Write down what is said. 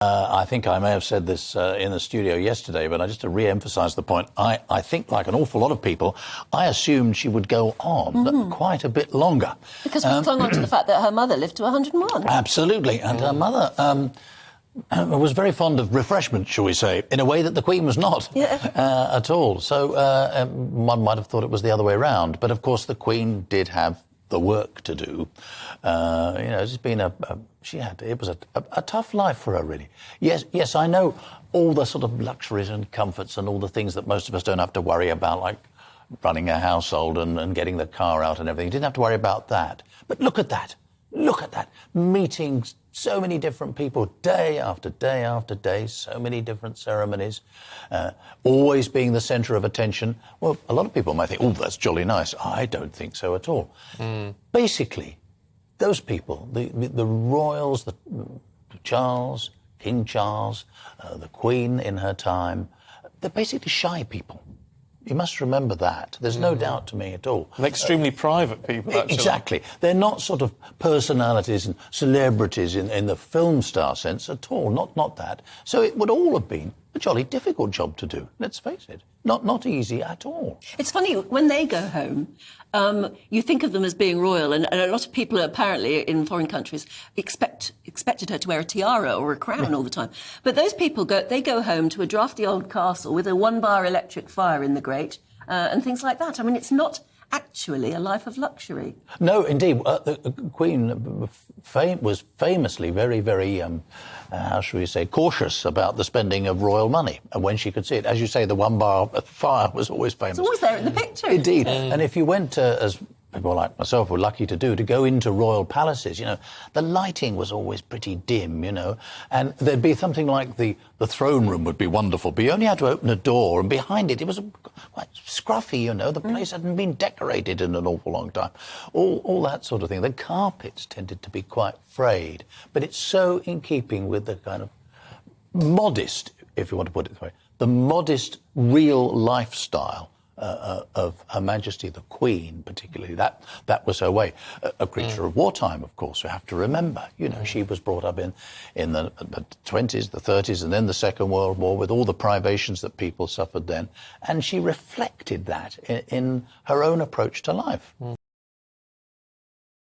I think I may have said this in the studio yesterday, but just to re-emphasise the point, I think, like an awful lot of people, I assumed she would go on quite a bit longer. Because we clung on to the fact that her mother lived to 101. Absolutely, and her mother was very fond of refreshment, shall we say, in a way that the Queen was not at all. So one might have thought it was the other way around, but of course the Queen did have the work to do. It's been it was a tough life for her, really. Yes, I know all the sort of luxuries and comforts and all the things that most of us don't have to worry about, like running a household and getting the car out and everything. You didn't have to worry about that. But look at that. Look at that. Meeting so many different people day after day after day, so many different ceremonies, always being the centre of attention. Well, a lot of people might think, oh, that's jolly nice. I don't think so at all. Basically, those people, the royals, Charles, King Charles, the Queen in her time, they're basically shy people. You must remember that. There's no doubt to me at all. And extremely private people, actually. Exactly. They're not sort of personalities and celebrities in the film star sense at all. Not that. So it would all have been a jolly difficult job to do, let's face it. Not easy at all. It's funny, when they go home, you think of them as being royal, and a lot of people apparently in foreign countries expected her to wear a tiara or a crown all the time. But those people go home to a drafty old castle with a one-bar electric fire in the grate and things like that. I mean, it's not actually a life of luxury. No, indeed. The Queen was famously very, very, how shall we say, cautious about the spending of royal money. And when she could see it, as you say, the one-bar fire was always famous. It's always there in the picture. Indeed. And if you went, as people like myself were lucky to do, to go into royal palaces, the lighting was always pretty dim, and there'd be something like the throne room would be wonderful, but you only had to open a door, and behind it was quite scruffy, the place hadn't been decorated in an awful long time. All that sort of thing. The carpets tended to be quite frayed, but it's so in keeping with the kind of modest, if you want to put it that way, the modest real lifestyle of Her Majesty the Queen, particularly. That was her way. A creature of wartime, of course, we have to remember. She was brought up in the 20s, the 30s, and then the Second World War, with all the privations that people suffered then. And she reflected that in her own approach to life.